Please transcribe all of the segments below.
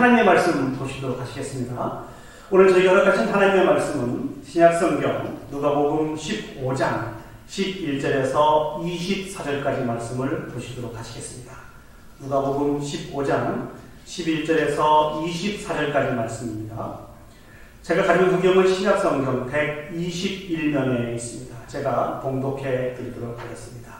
하나님의 말씀 보시도록 하시겠습니다. 오늘 저희가 허락하신 하나님의 말씀은 신약성경 누가복음 15장 11절에서 24절까지 말씀을 보시도록 하시겠습니다. 누가복음 15장 11절에서 24절까지 말씀입니다. 제가 가진 성경은 신약성경 121면에 있습니다. 제가 봉독해 드리도록 하겠습니다.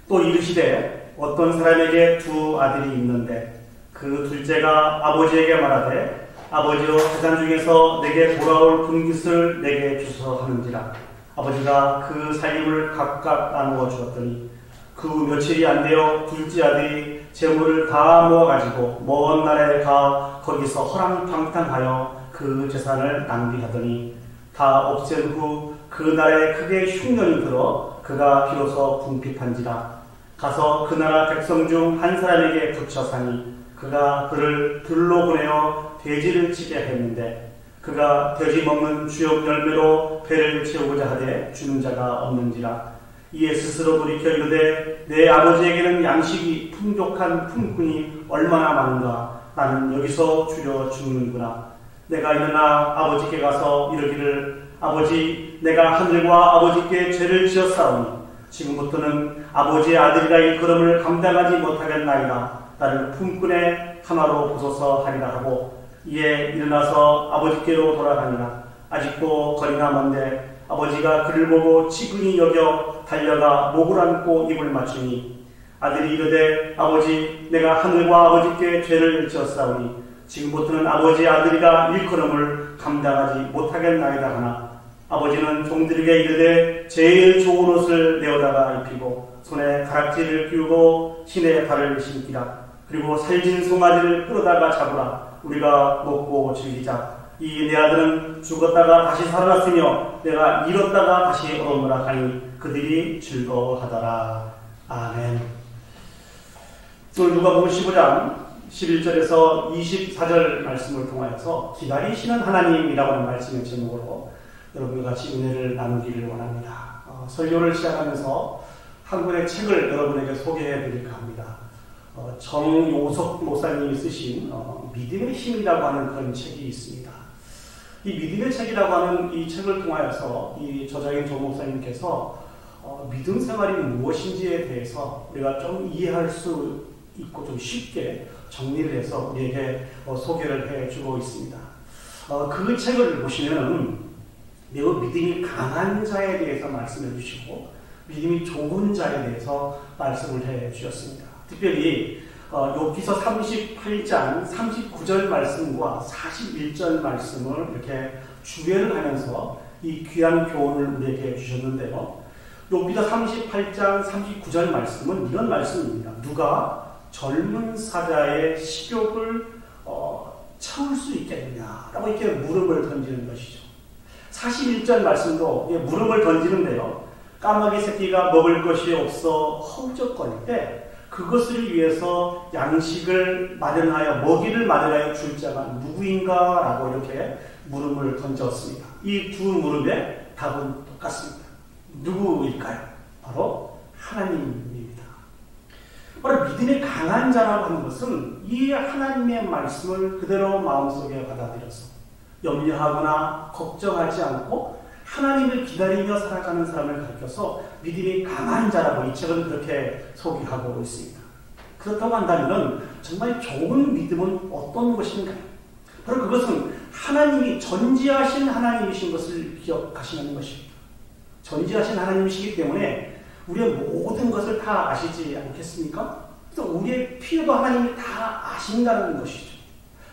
또 이르시되 어떤 사람에게 두 아들이 있는데 그 둘째가 아버지에게 말하되 아버지여 세상 중에서 내게 돌아올 분깃을 내게 주소 하는지라. 아버지가 그 살림을 각각 나누어 주었더니 그 며칠이 안 되어 둘째 아들이 재물을 다 모아가지고 먼 나라에 가 거기서 허랑방탕하여 그 재산을 낭비하더니 다 없앤 후 그 나라에 크게 흉년이 들어 그가 비로소 궁핍한지라. 가서 그 나라 백성 중 한 사람에게 붙여 사니 그가 그를 들로 보내어 돼지를 치게 했는데 그가 돼지 먹는 주역 열매로 배를 채우고자 하되 주는 자가 없는지라. 이에 스스로 돌이켜 이르되 내 아버지에게는 양식이 풍족한 품꾼이 얼마나 많은가. 나는 여기서 줄여 죽는구나. 내가 일어나 아버지께 가서 이르기를 아버지 내가 하늘과 아버지께 죄를 지었사오니 지금부터는 아버지의 아들이라 일컬음을 감당하지 못하겠나이다. 나를 품꾼의 하나로 보소서 하리라 하고 이에 일어나서 아버지께로 돌아가니라. 아직도 거리가 먼데 아버지가 그를 보고 치근히 여겨 달려가 목을 안고 입을 맞추니 아들이 이르되 아버지 내가 하늘과 아버지께 죄를 지었사오니 지금부터는 아버지의 아들이라 일컬음을 감당하지 못하겠나이다 하나 아버지는 종들에게 이르되 제일 좋은 옷을 내어다가 입히고 손에 가락지를 끼우고 신에 발을 신기라. 그리고 살진 송아지를 끌어다가 잡으라. 우리가 먹고 즐기자. 이 내 아들은 죽었다가 다시 살아났으며 내가 잃었다가 다시 얻었노라 하니 그들이 즐거워하더라. 아멘. 오늘 누가복음 15장 11절에서 24절 말씀을 통하여서 기다리시는 하나님이라고 하는 말씀의 제목으로 여러분과 같이 은혜를 나누기를 원합니다. 설교를 시작하면서 한 권의 책을 여러분에게 소개해 드릴까 합니다. 정요석 목사님이 쓰신 믿음의 힘이라고 하는 그런 책이 있습니다. 이 믿음의 책이라고 하는 이 책을 통하여서 이 저자인 정 목사님께서 믿음 생활이 무엇인지에 대해서 우리가 좀 이해할 수 있고 좀 쉽게 정리를 해서 우리에게 소개를 해주고 있습니다. 그 책을 보시면 매우 믿음이 강한 자에 대해서 말씀해 주시고 믿음이 좋은 자에 대해서 말씀을 해 주셨습니다. 특별히 욥기서 38장 39절 말씀과 41절 말씀을 이렇게 주례를 하면서 이 귀한 교훈을 우리에게 주셨는데요. 욥기서 38장 39절 말씀은 이런 말씀입니다. 누가 젊은 사자의 식욕을 채울 수 있겠느냐라고 이렇게 물음을 던지는 것이죠. 41절 말씀도 물음을 던지는데요. 까마귀 새끼가 먹을 것이 없어 허우적거릴 때 그것을 위해서 양식을 마련하여 먹이를 마련하여 줄 자가 누구인가 라고 이렇게 물음을 던졌습니다. 이 두 물음의 답은 똑같습니다. 누구일까요? 바로 하나님입니다. 바로 믿음이 강한 자라고 하는 것은 이 하나님의 말씀을 그대로 마음속에 받아들여서 염려하거나 걱정하지 않고 하나님을 기다리며 살아가는 사람을 가르쳐서 믿음이 강한 자라고 이 책은 그렇게 소개하고 있습니다. 그렇다고 한다면 정말 좋은 믿음은 어떤 것인가요? 바로 그것은 하나님이 전지하신 하나님이신 것을 기억하시는 것입니다. 전지하신 하나님이시기 때문에 우리의 모든 것을 다 아시지 않겠습니까? 그래서 우리의 필요도 하나님이 다 아신다는 것이죠.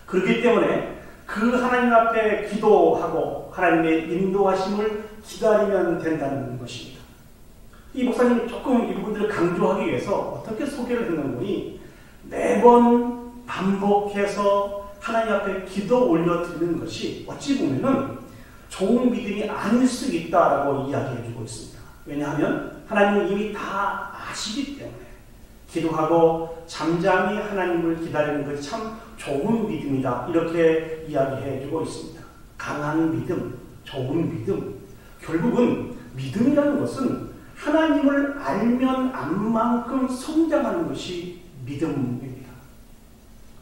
그렇기 때문에 그 하나님 앞에 기도하고 하나님의 인도하심을 기다리면 된다는 것입니다. 이 목사님이 조금 이 부분들을 강조하기 위해서 어떻게 소개를 했는지 매번 반복해서 하나님 앞에 기도 올려드리는 것이 어찌 보면은 좋은 믿음이 아닐 수 있다라고 이야기해주고 있습니다. 왜냐하면 하나님은 이미 다 아시기 때문에 기도하고 잠잠히 하나님을 기다리는 것이 참 좋은 믿음이다. 이렇게 이야기해주고 있습니다. 강한 믿음, 좋은 믿음. 결국은 믿음이라는 것은 하나님을 알면 안 만큼 성장하는 것이 믿음입니다.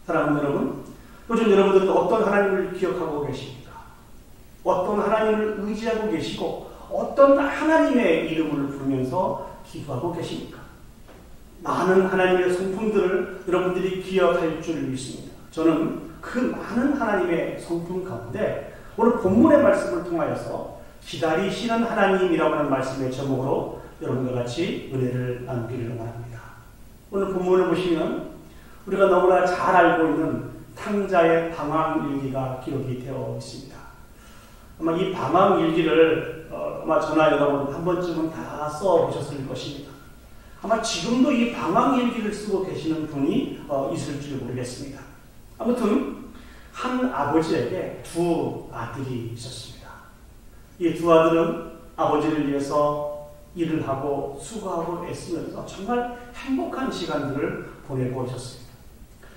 사랑하는 여러분, 요즘 여러분들은 어떤 하나님을 기억하고 계십니까? 어떤 하나님을 의지하고 계시고 어떤 하나님의 이름을 부르면서 기도하고 계십니까? 많은 하나님의 성품들을 여러분들이 기억할 줄 믿습니다. 저는 그 많은 하나님의 성품 가운데 오늘 본문의 말씀을 통하여서 기다리시는 하나님이라고 하는 말씀의 제목으로 여러분과 같이 은혜를 나누기를 원합니다. 오늘 본문을 보시면 우리가 너무나 잘 알고 있는 탕자의 방황일기가 기록이 되어 있습니다. 아마 이 방황일기를 아마 저나 여러분 한 번쯤은 다 써보셨을 것입니다. 아마 지금도 이 방황일기를 쓰고 계시는 분이 있을 줄 모르겠습니다. 아무튼 한 아버지에게 두 아들이 있었습니다. 이 두 아들은 아버지를 위해서 일을 하고 수고하고 애쓰면서 정말 행복한 시간들을 보내고 있었습니다.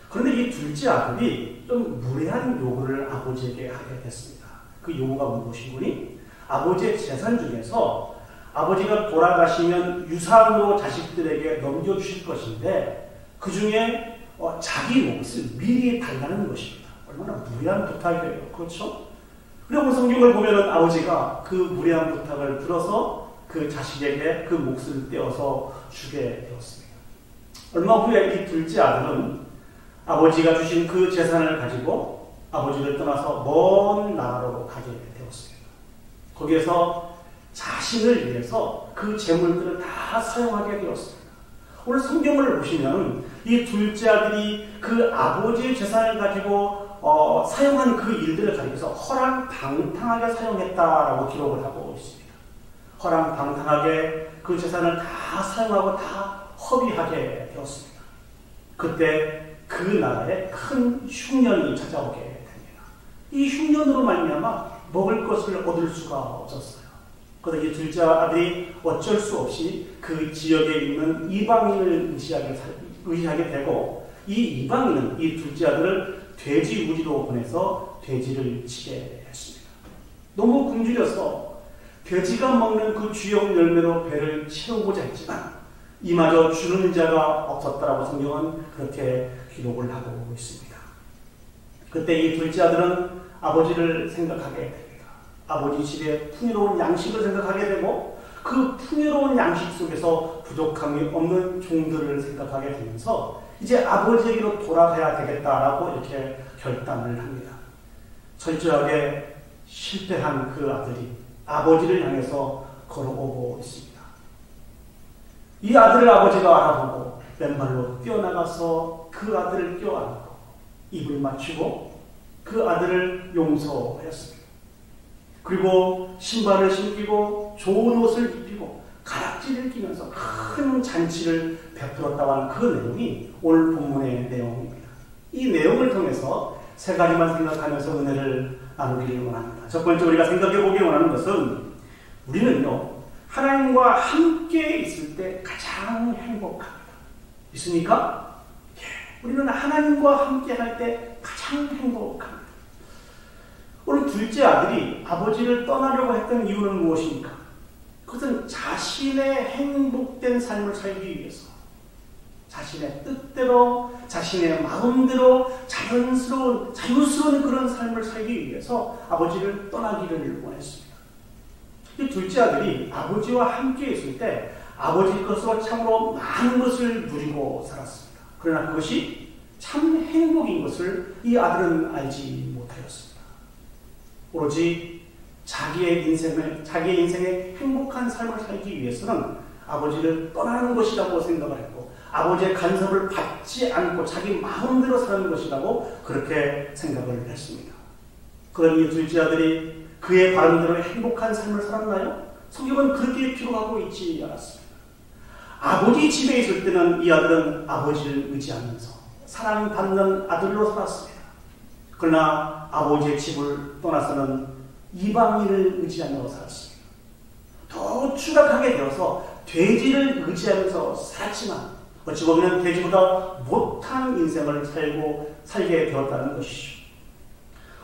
그런데 이 둘째 아들이 좀 무례한 요구를 아버지에게 하게 됐습니다. 그 요구가 무엇이니? 아버지의 재산 중에서 아버지가 돌아가시면 유산으로 자식들에게 넘겨주실 것인데 그 중에 자기 몫을 미리 달라는 것입니다. 얼마나 무례한 부탁이에요. 그렇죠? 그리고 성경을 보면 아버지가 그 무례한 부탁을 들어서 그 자식에게 그 몫을 떼어서 주게 되었습니다. 얼마 후에 이 둘째 아들은 아버지가 주신 그 재산을 가지고 아버지를 떠나서 먼 나라로 가게 되었습니다. 거기에서 자신을 위해서 그 재물들을 다 사용하게 되었습니다. 오늘 성경을 보시면 이 둘째 아들이 그 아버지의 재산을 가지고 사용한 그 일들을 가리켜서 허랑방탕하게 사용했다라고 기록을 하고 있습니다. 허랑방탕하게 그 재산을 다 사용하고 다 허비하게 되었습니다. 그때 그 나라에 큰 흉년이 찾아오게 됩니다. 이 흉년으로 말미암아 먹을 것을 얻을 수가 없었어요. 그래서 이 둘째 아들이 어쩔 수 없이 그 지역에 있는 이방인을 의지하게 되고 이 이방인은 이 둘째 아들을 돼지 무리로 보내서 돼지를 치게 했습니다. 너무 굶주려서 돼지가 먹는 그 주역 열매로 배를 채우고자 했지만 이마저 주는 자가 없었다라고 성경은 그렇게 기록을 하고 있습니다. 그때 이 둘째 아들은 아버지를 생각하게 됩니다. 아버지 집에 풍요로운 양식을 생각하게 되고 그 풍요로운 양식 속에서 부족함이 없는 종들을 생각하게 되면서 이제 아버지에게로 돌아가야 되겠다라고 이렇게 결단을 합니다. 철저하게 실패한 그 아들이 아버지를 향해서 걸어오고 있습니다. 이 아들을 아버지가 알아보고 맨발로 뛰어나가서 그 아들을 껴안고 입을 맞추고 그 아들을 용서하였습니다. 그리고 신발을 신기고 좋은 옷을 입히고 가락지를 끼면서 큰 잔치를 베풀었다고 하는 그 내용이 오늘 본문의 내용입니다. 이 내용을 통해서 세 가지만 생각하면서 은혜를 나누기를 원합니다. 첫 번째 우리가 생각해 보기 원하는 것은 우리는요 하나님과 함께 있을 때 가장 행복합니다. 있습니까? 우리는 하나님과 함께 할 때 가장 행복합니다. 오늘 둘째 아들이 아버지를 떠나려고 했던 이유는 무엇입니까? 그것은 자신의 행복된 삶을 살기 위해서 자신의 뜻대로 자신의 마음대로 자유스러운 그런 삶을 살기 위해서 아버지를 떠나기를 원했습니다. 이 둘째 아들이 아버지와 함께 있을 때 아버지 것으로 참으로 많은 것을 누리고 살았습니다. 그러나 그것이 참 행복인 것을 이 아들은 알지 못하였습니다. 오로지 자기의 인생의 행복한 삶을 살기 위해서는 아버지를 떠나는 것이라고 생각을 했고 아버지의 간섭을 받지 않고 자기 마음대로 사는 것이라고 그렇게 생각을 했습니다. 그런 이 둘째 아들이 그의 바람대로 행복한 삶을 살았나요? 성경은 그렇게 기록하고 있지 않았습니다. 아버지 집에 있을 때는 이 아들은 아버지를 의지하면서 사랑받는 아들로 살았습니다. 그러나 아버지의 집을 떠나서는 이방인을 의지하며 살았습니다. 더 추락하게 되어서 돼지를 의지하면서 살았지만 어찌 보면 돼지보다 못한 인생을 살게 되었다는 것이죠.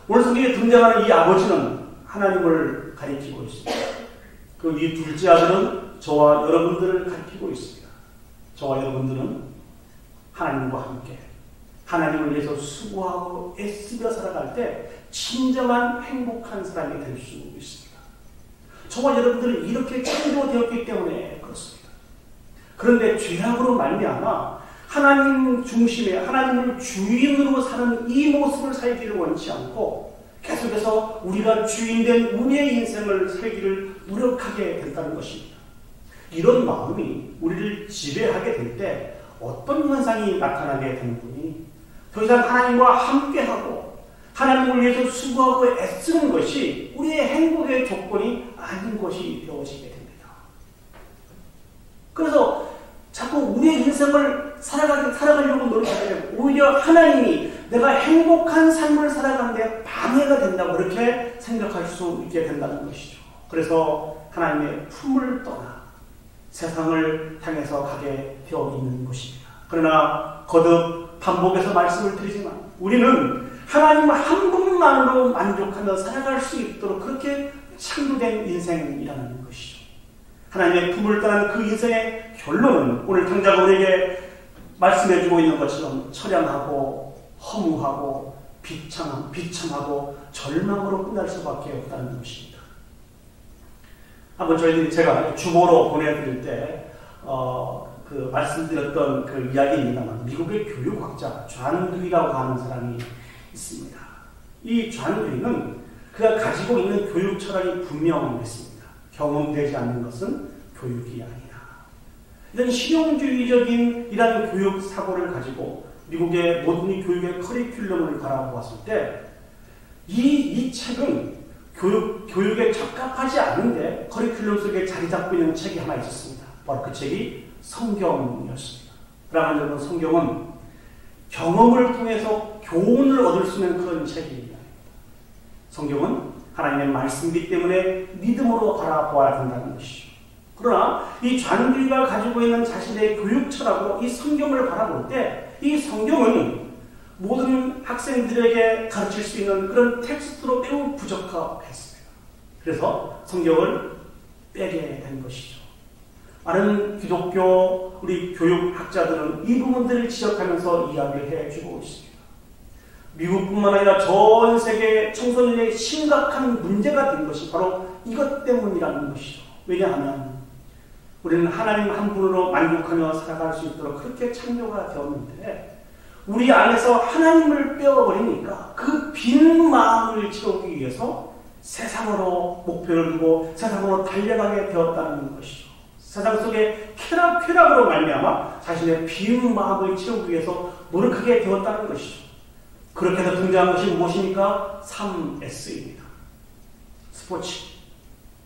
오늘 성경에 등장하는 이 아버지는 하나님을 가리키고 있습니다. 그리고 이 둘째 아들은 저와 여러분들을 가리키고 있습니다. 저와 여러분들은 하나님과 함께 하나님을 위해서 수고하고 애쓰며 살아갈 때 진정한 행복한 사람이 될 수 있습니다. 저와 여러분들은 이렇게 창조되었기 때문에 그렇습니다. 그런데 죄악으로 말미암아 하나님 중심의 하나님을 주인으로 사는 이 모습을 살기를 원치 않고 계속해서 우리가 주인된 우리의 인생을 살기를 노력하게 된다는 것입니다. 이런 마음이 우리를 지배하게 될 때 어떤 현상이 나타나게 되는 분이 더 이상 하나님과 함께하고 하나님을 위해서 수고하고 애쓰는 것이 우리의 행복의 조건이 아닌 것이 되어지게 됩니다. 그래서 자꾸 우리의 인생을 살아가려고 노력하게 되고 오히려 하나님이 내가 행복한 삶을 살아가는 데 방해가 된다고 그렇게 생각할 수 있게 된다는 것이죠. 그래서 하나님의 품을 떠나 세상을 향해서 가게 되어 있는 것입니다. 그러나 거듭 반복해서 말씀을 드리지만 우리는 하나님 한 분만으로 만족하며 살아갈 수 있도록 그렇게 창조된 인생이라는 것이죠. 하나님의 품을 떠난 그 인생의 결론은 오늘 당장 우리에게 말씀해주고 있는 것처럼 처량하고 허무하고 비참하고 절망으로 끝날 수밖에 없다는 것입니다. 한번 제가 주보로 보내드릴 때 말씀드렸던 그 이야기입니다만 미국의 교육학자 존 듀이라고 하는 사람이 있습니다. 이 존 듀이는 그가 가지고 있는 교육 철학이 분명했습니다. 경험되지 않는 것은 교육이 아니다. 이런 실용주의적인 이런 교육 사고를 가지고 미국의 모든 교육의 커리큘럼을 바라보았을 때 이 책은 교육에 적합하지 않은데 커리큘럼 속에 자리 잡고 있는 책이 하나 있었습니다. 바로 그 책이 성경이었습니다. 그러나 성경은 경험을 통해서 교훈을 얻을 수 있는 그런 책입니다. 성경은 하나님의 말씀이기 때문에 믿음으로 바라보아야 된다는 것이죠. 그러나 이 존 듀이가 가지고 있는 자신의 교육 철학으로 이 성경을 바라볼 때 이 성경은 모든 학생들에게 가르칠 수 있는 그런 텍스트로 매우 부족했습니다. 그래서 성경을 빼게 된 것이죠. 많은 기독교 우리 교육학자들은 이 부분들을 지적하면서 이야기를 해주고 있습니다. 미국뿐만 아니라 전 세계 청소년의 심각한 문제가 된 것이 바로 이것 때문이라는 것이죠. 왜냐하면 우리는 하나님 한 분으로 만족하며 살아갈 수 있도록 그렇게 창조가 되었는데 우리 안에서 하나님을 빼어버리니까 그 빈 마음을 채우기 위해서 세상으로 목표를 두고 세상으로 달려가게 되었다는 것이죠. 세상 속에 쾌락으로 말미암아 자신의 빈 마음을 채우기 위해서 노력하게 되었다는 것이죠. 그렇게 해서 등장한 것이 무엇입니까? 3S입니다. 스포츠,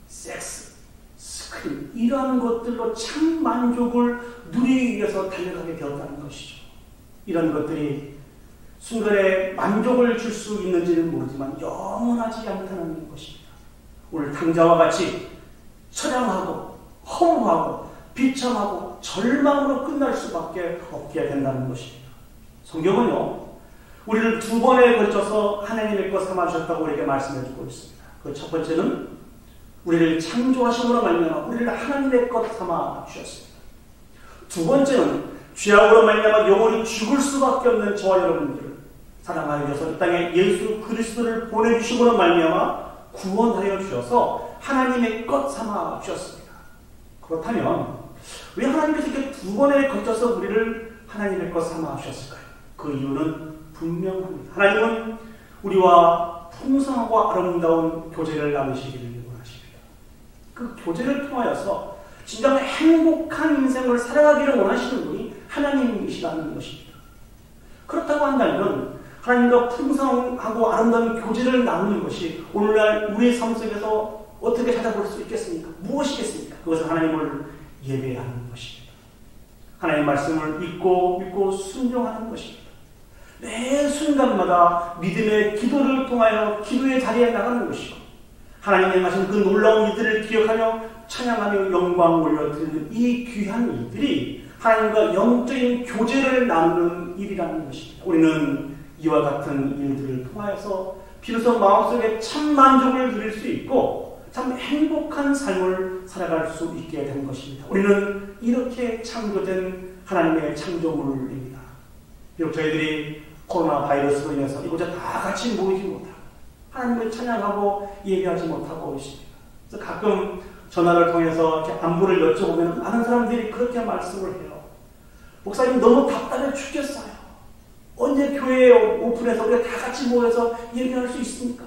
섹스, 스크린 이러한 것들로 참 만족을 누리기 위해서 달려가게 되었다는 것이죠. 이런 것들이 순간에 만족을 줄 수 있는지는 모르지만 영원하지 않다는 것입니다. 오늘 당자와 같이 처량하고 허무하고 비참하고 절망으로 끝날 수밖에 없게 된다는 것입니다. 성경은요, 우리를 두 번에 걸쳐서 하나님의 것 삼아주셨다고 우리에게 말씀해주고 있습니다. 그 첫 번째는 우리를 창조하심으로 말미암아 우리를 하나님의 것 삼아주셨습니다. 두 번째는 죄악으로 말미암아 영원히 죽을 수밖에 없는 저와 여러분들을 사랑하여 주셔서 이 땅에 예수 그리스도를 보내주심으로 말미암아 구원하여 주셔서 하나님의 것 삼아 주셨습니다. 그렇다면 왜 하나님께서 이렇게 두 번에 걸쳐서 우리를 하나님의 것 삼아 주셨을까요? 그 이유는 분명합니다. 하나님은 우리와 풍성하고 아름다운 교제를 나누시기를 원하십니다. 그 교제를 통하여서 진정 행복한 인생을 살아가기를 원하시는 분이 하나님이시라는 것입니다. 그렇다고 한다면 하나님과 풍성하고 아름다운 교제를 나누는 것이 오늘날 우리의 삶 속에서 어떻게 찾아볼 수 있겠습니까? 무엇이겠습니까? 그것은 하나님을 예배하는 것입니다. 하나님의 말씀을 믿고 순종하는 것입니다. 매 순간마다 믿음의 기도를 통하여 기도의 자리에 나가는 것이고 하나님이 행하신 그 놀라운 일들을 기억하며 찬양하며 영광 올려드리는 이 귀한 일들이 하나님과 영적인 교제를 나누는 일이라는 것입니다. 우리는 이와 같은 일들을 통하여서 비로소 마음속에 참 만족을 누릴 수 있고 참 행복한 삶을 살아갈 수 있게 된 것입니다. 우리는 이렇게 창조된 하나님의 창조물입니다. 비록 저희들이 코로나 바이러스로 인해서 이곳에 다 같이 모이지 못하고 하나님을 찬양하고 예배하지 못하고 있습니다. 그래서 가끔 전화를 통해서 이렇게 안부를 여쭤보면 많은 사람들이 그렇게 말씀을 해요. 목사님 너무 답답해 죽겠어요. 언제 교회에 오픈해서 우리가 다 같이 모여서 예배할 수 있습니까?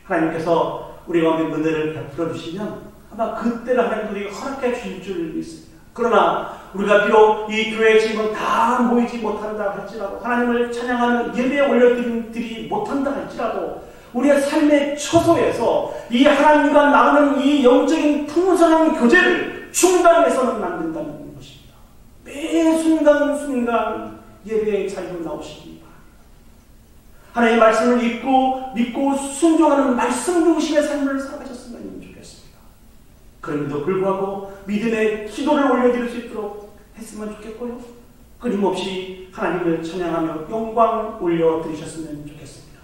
하나님께서 우리 가운데 은혜를 베풀어 주시면 아마 그때를 하나님들이 허락해 주실 줄 믿습니다. 그러나 우리가 비록 이 교회에 지금 다 모이지 못한다 할지라도 하나님을 찬양하는 예배에 올려드리지 못한다 할지라도 우리의 삶의 처소에서 이 하나님과 나누는 이 영적인 풍성한 교제를 중단해서는 안 된다는 것입니다. 매 순간순간 예배의 자리로 나오시기 바랍니다. 하나님의 말씀을 믿고 순종하는 말씀 중심의 삶을 살아가셨으면 좋겠습니다. 그럼에도 불구하고 믿음의 기도를 올려드릴 수 있도록 했으면 좋겠고요. 끊임없이 하나님을 찬양하며 영광 올려드리셨으면 좋겠습니다.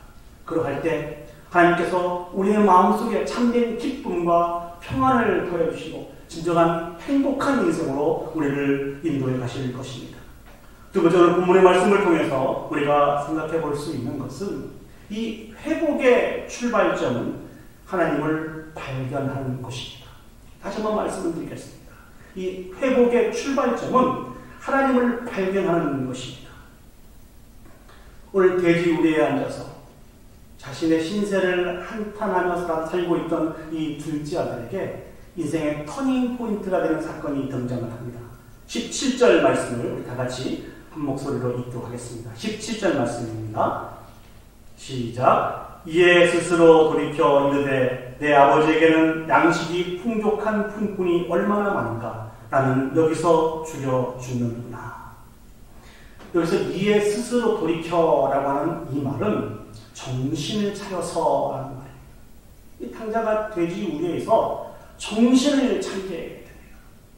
그러할 때 하나님께서 우리의 마음속에 참된 기쁨과 평안을 더해주시고 진정한 행복한 인생으로 우리를 인도해 가실 것입니다. 두 번째로 본문의 말씀을 통해서 우리가 생각해 볼 수 있는 것은 이 회복의 출발점은 하나님을 발견하는 것입니다. 다시 한번 말씀을 드리겠습니다. 이 회복의 출발점은 하나님을 발견하는 것입니다. 오늘 돼지 우리에 앉아서 자신의 신세를 한탄하며 살고 있던 이 둘째 아들에게 인생의 터닝 포인트가 되는 사건이 등장을 합니다. 17절 말씀을 우리 다 같이 한 목소리로 읽도록 하겠습니다. 17절 말씀입니다. 시작. 이에 스스로 돌이켜 이르되 내 아버지에게는 양식이 풍족한 품꾼이 얼마나 많은가. 나는 여기서 죽여 죽는구나. 여기서 이에 스스로 돌이켜라고 하는 이 말은 정신을 차려서 라는 말입니다. 이 탕자가 돼지 우리에서 정신을 차리게 됩니다.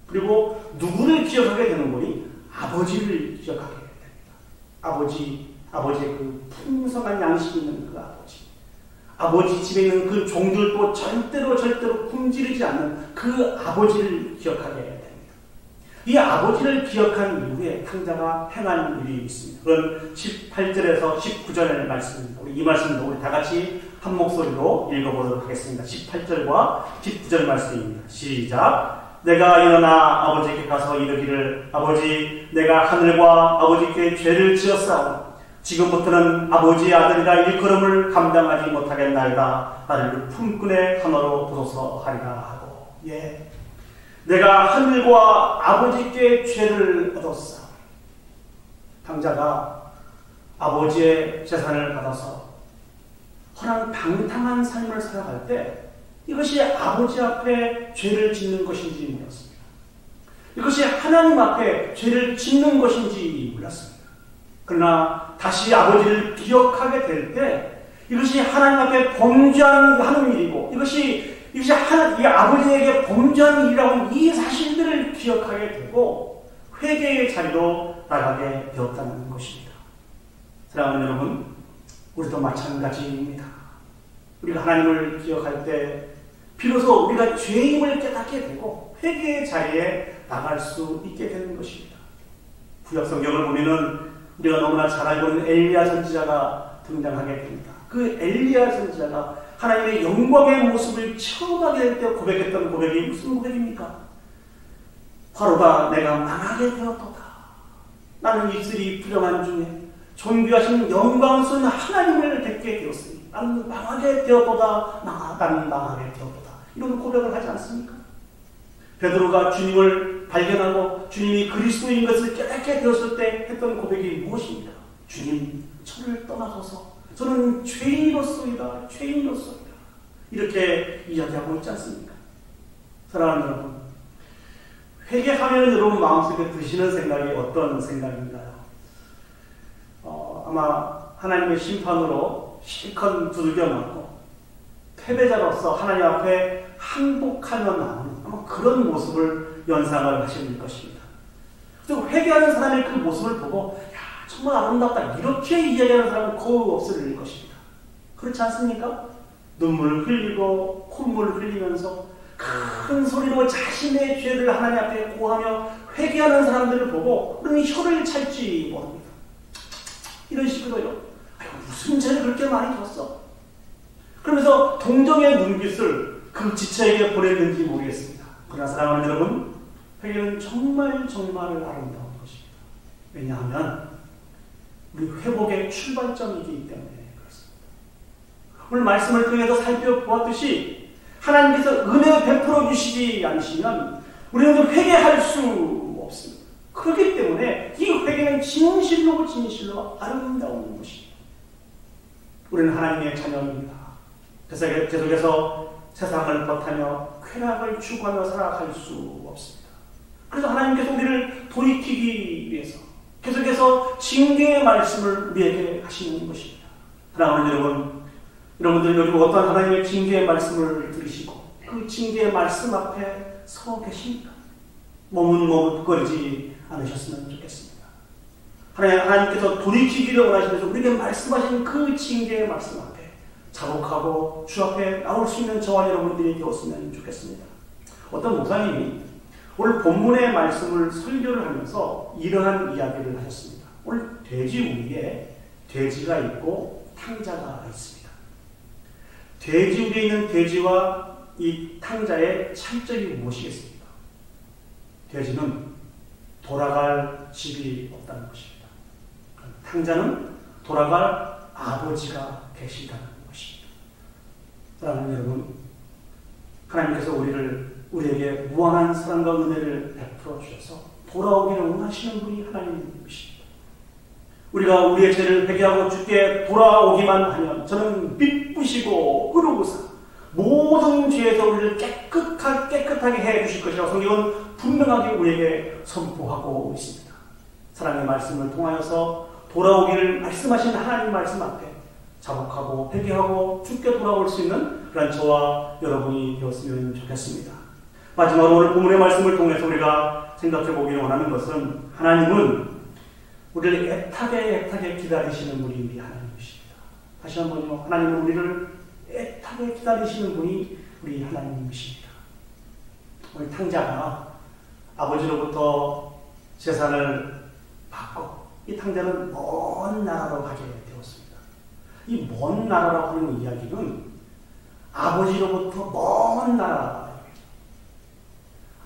그리고 누구를 기억하게 되는 거니? 아버지를 기억하게 됩니다. 아버지의 그 풍성한 양식이 있는 그 아버지. 아버지 집에 있는 그 종들도 절대로 굶주리지 않는 그 아버지를 기억하게 됩니다. 이 아버지를 기억한 이후에 탕자가 행한 일이 있습니다. 그건 18절에서 19절의 말씀입니다. 우리 이 말씀도 우리 다 같이 한 목소리로 읽어보도록 하겠습니다. 18절과 19절 말씀입니다. 시작. 내가 일어나 아버지께 가서 이르기를 아버지 내가 하늘과 아버지께 죄를 지었사오니 지금부터는 아버지의 아들이라 일컬음을 감당하지 못하겠나이다. 나를 품꾼의 하나로 두소서 하리라 하고 내가 하늘과 아버지께 죄를 얻었사오니 탕자가 아버지의 재산을 받아서 허랑방탕한 삶을 살아갈 때 이것이 아버지 앞에 죄를 짓는 것인지 몰랐습니다. 이것이 하나님 앞에 죄를 짓는 것인지 몰랐습니다. 그러나 다시 아버지를 기억하게 될 때 이것이 하나님 앞에 범죄하는 일이고 이것이 이 아버지에게 범죄하는 일이라고 하는 이 사실들을 기억하게 되고 회개의 자리로 나가게 되었다는 것입니다. 사랑하는 여러분, 우리도 마찬가지입니다. 우리가 하나님을 기억할 때 비로소 우리가 죄임을 깨닫게 되고 회개의 자리에 나갈 수 있게 되는 것입니다. 구약 성경을 보면은 우리가 너무나 잘 알고 있는 엘리야 선지자가 등장하게 됩니다. 그 엘리야 선지자가 하나님의 영광의 모습을 처음 하게 될 때 고백했던 고백이 무슨 고백입니까? 바로가 내가 망하게 되었도다. 나는 입술이 불량한 중에 존귀하신 영광스러운 하나님을 뵙게 되었으니 나는 망하게 되었도다. 나는 망하게 되었도다. 이런 고백을 하지 않습니까? 베드로가 주님을 발견하고 주님이 그리스도인 것을 깨닫게 되었을 때 했던 고백이 무엇입니까? 주님, 저를 떠나소서. 저는 죄인으로서이다. 이렇게 이야기하고 있지 않습니까? 사랑하는 여러분, 회개하면 여러분 마음속에 드시는 생각이 어떤 생각인가요? 아마 하나님의 심판으로 실컷 두들겨 맞고 패배자로서 하나님 앞에 항복하며 나오는 아마 그런 모습을 연상을 하실 것입니다. 그래서 회개하는 사람의 그 모습을 보고 정말 아름답다 이렇게 이야기하는 사람은 거의 없을 것입니다. 그렇지 않습니까? 눈물을 흘리고 콧물을 흘리면서 큰 소리로 자신의 죄를 하나님 앞에 고하며 회개하는 사람들을 보고 우리는 혀를 찰지 못합니다. 이런 식으로요. 아유, 무슨 죄를 그렇게 많이 졌어? 그러면서 동정의 눈빛을 그 지체에게 보냈는지 모르겠습니다. 그러나 사랑하는 여러분, 회개는 정말 아름다운 것입니다. 왜냐하면 우리 회복의 출발점이기 때문에 그렇습니다. 오늘 말씀을 통해서 살펴보았듯이 하나님께서 은혜 베풀어 주시지 않으시면 우리는 회개할 수 없습니다. 그렇기 때문에 이 회개는 진실로 아름다운 것입니다. 우리는 하나님의 자녀입니다. 그래서 계속해서 세상을 벗하며 쾌락을 추구하며 살아갈 수 없습니다. 그래서 하나님께서 우리를 돌이키기 위해서 계속해서 징계의 말씀을 우리에게 하시는 것입니다. 사랑하는 여러분들은 요즘 어떤 하나님의 징계의 말씀을 들으시고 그 징계의 말씀 앞에 서 계십니까? 머뭇거리지 않으셨으면 좋겠습니다. 하나님께서 돌이키기를 원하시면서 우리에게 말씀하신 그 징계의 말씀 앞에 자복하고 주 앞에 나올 수 있는 저와 여러분들이 되었으면 좋겠습니다. 어떤 목사님이 오늘 본문의 말씀을 설교를 하면서 이러한 이야기를 하셨습니다. 오늘 돼지 우리에 돼지가 있고 탕자가 있습니다. 돼지 위에 있는 돼지와 이 탕자의 차이점이 무엇이겠습니까? 돼지는 돌아갈 집이 없다는 것입니다. 탕자는 돌아갈 아버지가 계시다는 것입니다. 사랑하는 여러분, 하나님께서 우리에게 무한한 사랑과 은혜를 베풀어 주셔서 돌아오기를 원하시는 분이 하나님이십니다. 우리가 우리의 죄를 회개하고 주께 돌아오기만 하면 저는 미쁘시고 의로우사 모든 죄에서 우리를 깨끗하게 해주실 것이라고 성경은 분명하게 우리에게 선포하고 있습니다. 사랑의 말씀을 통하여서 돌아오기를 말씀하신 하나님 말씀 앞에 자복하고 회개하고 주께 돌아올 수 있는 그런 저와 여러분이 되었으면 좋겠습니다. 마지막으로 오늘 본문의 말씀을 통해서 우리가 생각해 보기를 원하는 것은 하나님은 우리를 애타게 기다리시는 분이 우리 하나님이십니다. 다시 한번요. 하나님은 우리를 애타게 기다리시는 분이 우리 하나님이십니다. 우리 탕자가 아버지로부터 재산을 받고 이 탕자는 먼 나라로 가게 되었습니다. 이 먼 나라라고 하는 이야기는 아버지로부터 먼 나라,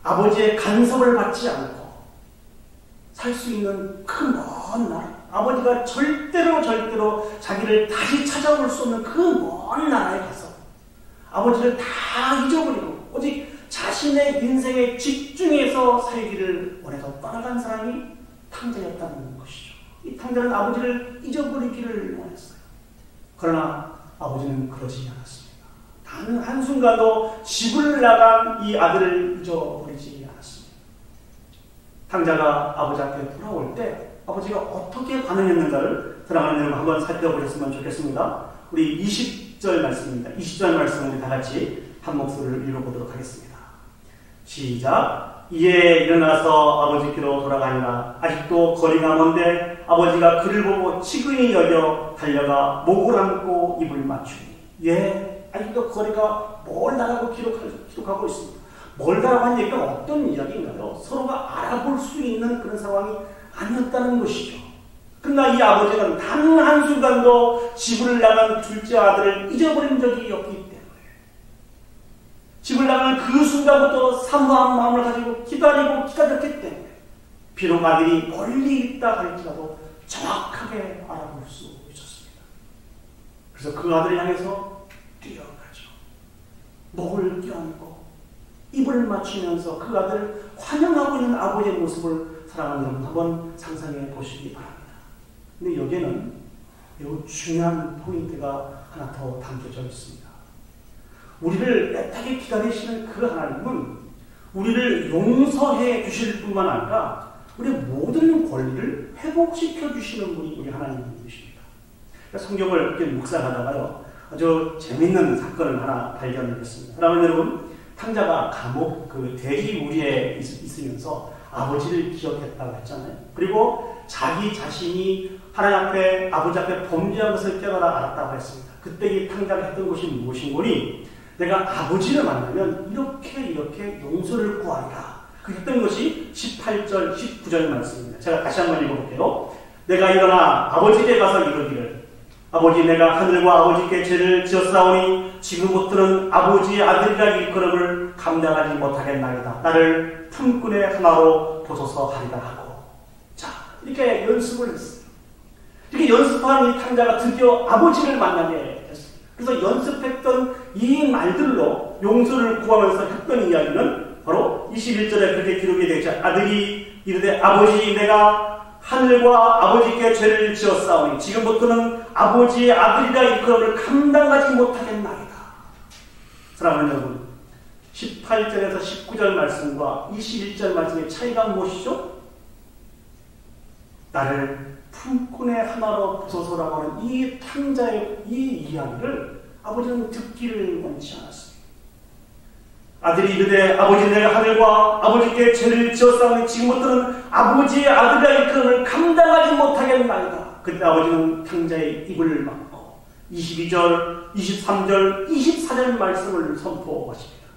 아버지의 간섭을 받지 않고 살 수 있는 그 먼 나라, 아버지가 절대로 자기를 다시 찾아올 수 없는 그 먼 나라에 가서 아버지를 다 잊어버리고 오직 자신의 인생에 집중해서 살기를 원해서 떠나간 사람이 탕자였다는 것이죠. 이 탕자는 아버지를 잊어버리기를 원했어요. 그러나 아버지는 그러지 않았습니다. 단 한순간도 집을 나간 이 아들을 잊어버리지 않았습니다. 탕자가 아버지 앞에 돌아올 때 아버지가 어떻게 반응했는가를 사랑하는 여러분 한번 살펴보셨으면 좋겠습니다. 우리 20절 말씀입니다. 20절 말씀 우리 다 같이 한 목소리를 읽어보도록 하겠습니다. 시작. 이에 일어나서 아버지께로 돌아가니라. 아직도 거리가 먼데 아버지가 그를 보고 치근히 여겨 달려가 목을 안고 입을 맞추니. 예, 아직도 거리가 멀다라고 기록하고 있습니다. 멀다라고 하는 얘기가 어떤 이야기인가요? 서로가 알아볼 수 있는 그런 상황이 아니었다는 것이죠. 그러나 이 아버지는 단 한순간도 집을 나간 둘째 아들을 잊어버린 적이 없기 때문에 집을 나간 그 순간부터 사모한 마음을 가지고 기다렸기 때문에 비록 아들이 멀리 있다 할지라도 정확하게 알아볼 수 있었습니다. 그래서 그 아들을 향해서 뛰어가죠. 목을 껴안고 입을 맞추면서 그 아들을 환영하고 있는 아버지의 모습을 사랑하는 여러분 한번 상상해 보시기 바랍니다. 근데 여기에는 매우 중요한 포인트가 하나 더 담겨져 있습니다. 우리를 애타게 기다리시는 그 하나님은 우리를 용서해 주실 뿐만 아니라 우리의 모든 권리를 회복시켜 주시는 분이 우리 하나님이십니다. 성경을 이렇게 묵상하다가요, 아주 재밌는 사건을 하나 발견했습니다. 사랑하는 여러분, 탕자가 감옥 그 돼지 우리에 있으면서 아버지를 기억했다고 했잖아요. 그리고 자기 자신이 하나님 앞에 아버지 앞에 범죄한 것을 깨달아 알았다고 했습니다. 그때 이 탕자가 했던 것이 무엇인고니 내가 아버지를 만나면 이렇게 용서를 구하리라. 그 했던 것이 18절 19절 말씀입니다. 제가 다시 한번 읽어볼게요. 내가 일어나 아버지께 가서 이르기를 아버지 내가 하늘과 아버지께 죄를 지었사오니 지금부터는 아버지의 아들이라 일컬음을 감당하지 못하겠나이다. 나를 품꾼의 하나로 보소서 하리라 하고. 자, 이렇게 연습을 했어요. 이렇게 연습한 이 탕자가 드디어 아버지를 만나게 됐습니다. 그래서 연습했던 이 말들로 용서를 구하면서 했던 이야기는 바로 21절에 그렇게 기록이 되어 있죠. 아들이 이르되 아버지 내가 하늘과 아버지께 죄를 지었사오니 지금부터는 아버지의 아들이라 일컬음을 감당하지 못하겠나이다. 사랑하는 여러분, 18절에서 19절 말씀과 21절 말씀의 차이가 무엇이죠? 나를 품꾼의 하나로 보소서라고 하는 이 탕자의 이 이야기를 아버지는 듣기를 원치 않았습니다. 아들이 이르되 아버지 내가 하늘과 아버지께 죄를 지었사오니 지금부터는 아버지의 아들이라 일컬음을 감당하지 못하겠나이다. 그때 아버지는 탕자의 입을 막고 22절, 23절, 24절 말씀을 선포하십니다.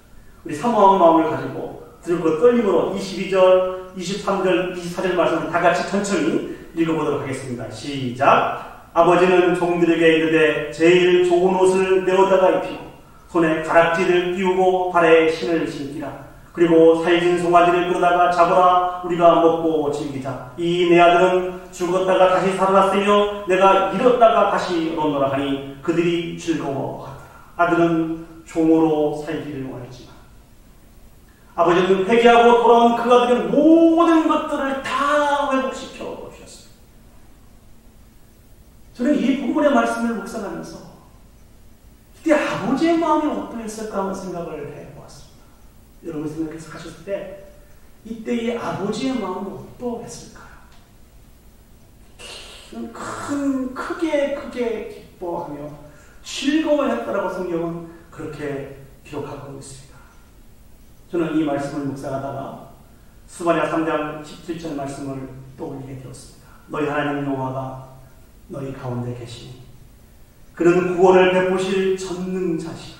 우리 사모한 마음을 가지고 들고 떨림으로 22절, 23절, 24절 말씀을 다 같이 천천히 읽어보도록 하겠습니다. 시작. 아버지는 종들에게 이르되 제일 좋은 옷을 내어다가 입히고 손에 가락지를 끼우고 발에 신을 신기라. 그리고 살진 송아지를 끌어다가 잡으라. 우리가 먹고 즐기자. 이 내 아들은 죽었다가 다시 살아났으며 내가 잃었다가 다시 얻노라 하니 그들이 즐거워하더라. 아들은 종으로 살기를 원했지만 아버지는 회개하고 돌아온 그 아들의 모든 것들을 다 회복시켜 주셨습니다. 저는 이 본문의 말씀을 묵상하면서 그때 아버지의 마음이 어떠했을까 하는 생각을 해보았습니다. 여러분 생각해서 하셨을 때 이때의 아버지의 마음은 어떠했을까요? 크게 기뻐하며 즐거워했다라고 성경은 그렇게 기록하고 있습니다. 저는 이 말씀을 묵상하다가 스바냐 3장 17절 말씀을 떠올리게 되었습니다. 너희 하나님 여호와가 너희 가운데 계시니 그는 구원을 베푸실 전능자시라.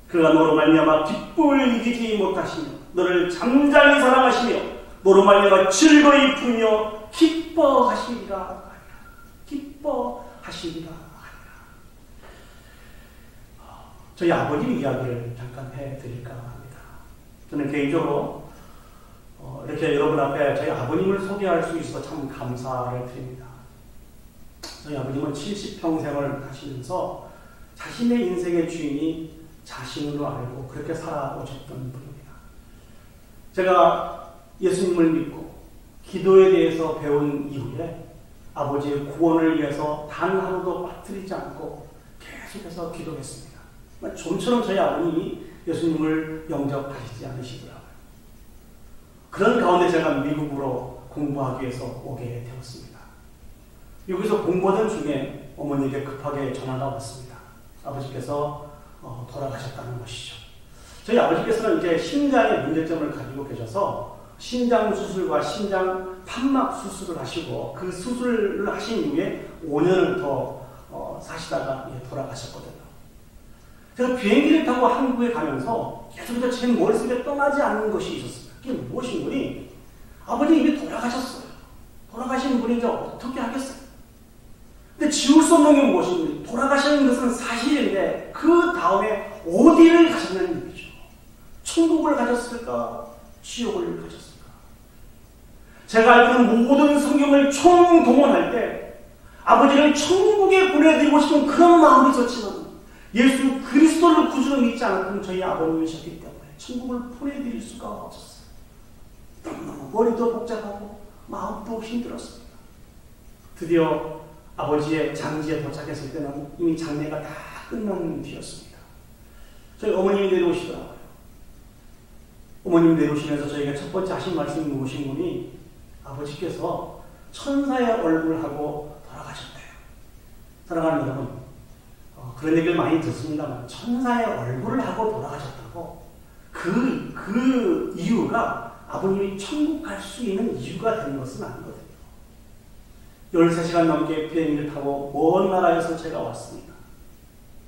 그가 너로 말미암아 기쁨을 이기지 못하시며 너를 잠잠히 사랑하시며 너로 말미암아 즐거이 부르며 기뻐하시리라 하리라. 기뻐하시리라 하리라. 저희 아버지 이야기를 잠깐 해드릴까 합니다. 저는 개인적으로 이렇게 여러분 앞에 저희 아버님을 소개할 수 있어서 참 감사를 드립니다. 저희 아버님은 70평생을 하시면서 자신의 인생의 주인이 자신으로 알고 그렇게 살아오셨던 분입니다. 제가 예수님을 믿고 기도에 대해서 배운 이후에 아버지의 구원을 위해서 단 하루도 빠뜨리지 않고 계속해서 기도했습니다. 좀처럼 저희 아버님이 예수님을 영접하시지 않으시더라고요. 그런 가운데 제가 미국으로 공부하기 위해서 오게 되었습니다. 여기서 공부하던 중에 어머니에게 급하게 전화가 왔습니다. 아버지께서 돌아가셨다는 것이죠. 저희 아버지께서는 이제 심장에 문제점을 가지고 계셔서 신장 수술과 신장 판막 수술을 하시고 그 수술을 하신 이후에 5년을 더 사시다가 돌아가셨거든요. 제가 비행기를 타고 한국에 가면서 계속해서 제 머릿속에 떠나지 않는 것이 있었습니다. 그게 무엇인 거니? 아버지 이미 돌아가셨어요. 돌아가신 분이 이제 어떻게 하겠어요? 근데 지울 수 없는 게 무엇인지 돌아가시는 것은 사실인데 그 다음에 어디를 가셨냐는 얘기죠. 천국을 가셨을까? 지옥을 가셨을까? 제가 알기로는 모든 성경을 총동원할 때 아버지를 천국에 보내드리고 싶은 그런 마음이 있었지만 예수 그리스도를 구주로 믿지 않았던 저희 아버님이셨기 때문에 천국을 보내드릴 수가 없었어요. 너무너무 머리도 복잡하고 마음도 힘들었습니다. 드디어 아버지의 장지에 도착했을 때는 이미 장례가 다 끝난 뒤였습니다. 저희 어머님이 내려오시더라고요. 어머님 내려오시면서 저희가 첫 번째 하신 말씀이 무엇인 분이 아버지께서 천사의 얼굴하고 돌아가셨대요. 사랑하는 여러분, 그런 얘기를 많이 듣습니다만 천사의 얼굴을 하고 돌아가셨다고 그 이유가 아버님이 천국 갈 수 있는 이유가 된 것은 아니거든요. 13시간 넘게 비행기를 타고 먼 나라에서 제가 왔습니다.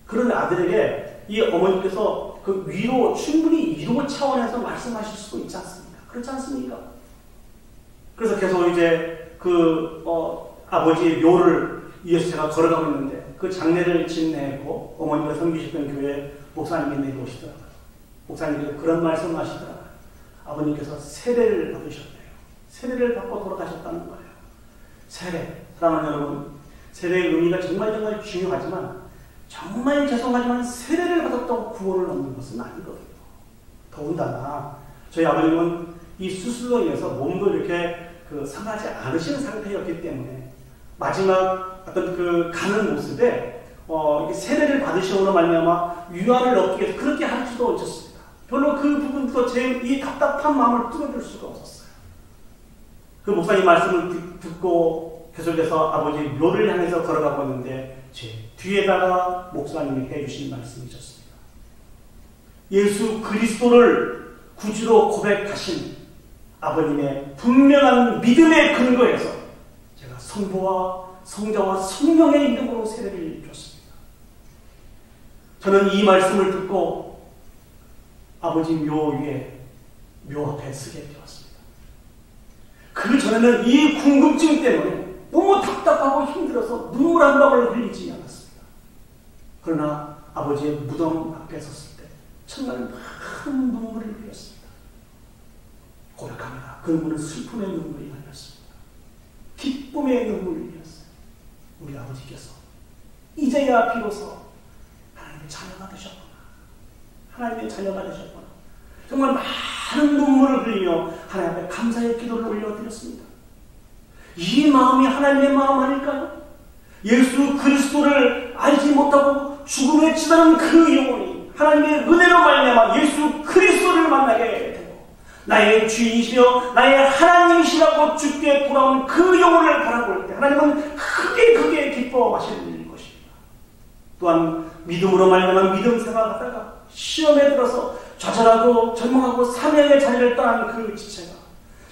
그런데 아들에게 이 어머니께서 그 충분히 위로 차원에서 말씀하실 수도 있지 않습니까? 그렇지 않습니까? 그래서 계속 이제 아버지의 묘를 위해서 제가 걸어가고 있는데 그 장례를 진행했고 어머니가 섬기셨던 교회 목사님이 내려오시더라고요. 목사님께서 그런 말씀을 하시더라고요. 아버님께서 세례를 받으셨대요. 세례를 받고 돌아가셨다는 거예요. 세례. 사랑하는 여러분, 세례의 의미가 정말 중요하지만 정말 죄송하지만 세례를 받았다고 구원을 얻는 것은 아니거든요. 더군다나 저희 아버님은 이 수술로 인해서 몸도 이렇게 상하지 않으시는 상태였기 때문에 마지막 어떤 그 가는 모습에 세례를 받으시므로 말미암아 유아를 얻기 위해서 그렇게 할 수도 없었습니다. 별로 그 부분도 제 이 답답한 마음을 뚫어줄 수가 없었어요. 그 목사님 말씀을 듣고 계속해서 아버지 묘를 향해서 걸어가고 있는데 제 뒤에다가 목사님이 해주신 말씀이셨습니다. 예수 그리스도를 구주로 고백하신 아버님의 분명한 믿음의 근거에서 제가 성부와 성자와 성령의 이름으로 세례를 줬습니다. 저는 이 말씀을 듣고 아버지 묘 위에 묘 앞에 서게 되었습니다. 그 전에는 이 궁금증 때문에 너무 답답하고 힘들어서 눈물 한 방울 흘리지 않았습니다. 그러나 아버지의 무덤 앞에 섰을 때 정말 큰 눈물을 흘렸습니다. 고백합니다. 그 눈물은 슬픔의 눈물이 아니었습니다. 기쁨의 눈물이었어요. 우리 아버지께서 이제야 비로소 하나님의 자녀가 되셨구나. 하나님의 자녀가 되셨구나. 정말 많은 눈물을 흘리며 하나님 앞에 감사의 기도를 올려드렸습니다. 이 마음이 하나님의 마음 아닐까요? 예수 그리스도를 알지 못하고 죽음에 치다는 그 영혼이 하나님의 은혜로 말미암아 예수 그리스도를 만나게 되고 나의 주인이시며 나의 하나님이시라고 주께 돌아온 그 영혼을 바라볼 때 하나님은 크게 기뻐하실 것입니다. 또한 믿음으로 말미암아 믿음 생활하다가 시험에 들어서 좌절하고 절망하고 사명의 자리를 떠난 그 지체가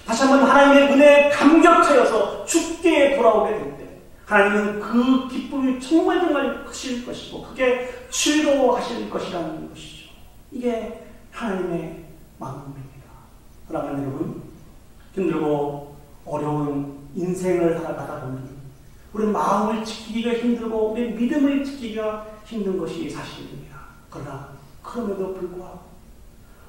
다시 한번 하나님의 은혜에 감격하여서 주께 돌아오게 될 때 하나님은 그 기쁨이 정말 크실 것이고 그게 즐거워하실 것이라는 것이죠. 이게 하나님의 마음입니다. 사랑하는 여러분, 힘들고 어려운 인생을 살아가다 보면 우리 마음을 지키기가 힘들고 우리 믿음을 지키기가 힘든 것이 사실입니다. 그러나 그럼에도 불구하고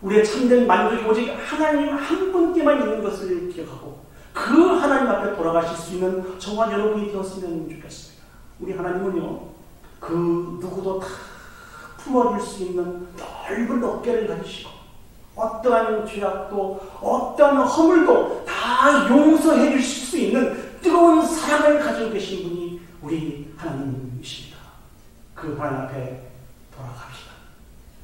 우리의 참된 만족이 오직 하나님 한 분께만 있는 것을 기억하고 그 하나님 앞에 돌아가실 수 있는 저와 여러분이 되었으면 좋겠습니다. 우리 하나님은요, 그 누구도 다 품어줄 수 있는 넓은 어깨를 가지시고 어떠한 죄악도 어떠한 허물도 다 용서해 주실 수 있는 뜨거운 사랑을 가지고 계신 분이 우리 하나님이십니다. 그 하나님 앞에 돌아갑시다.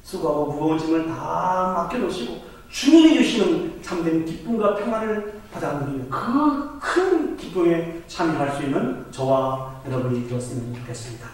수고하고 무거운 짐을 다 맡겨놓으시고 주님이 주시는 참된 기쁨과 평안을 받아 누리는 그 큰 기쁨에 참여할 수 있는 저와 여러분이 되었으면 좋겠습니다.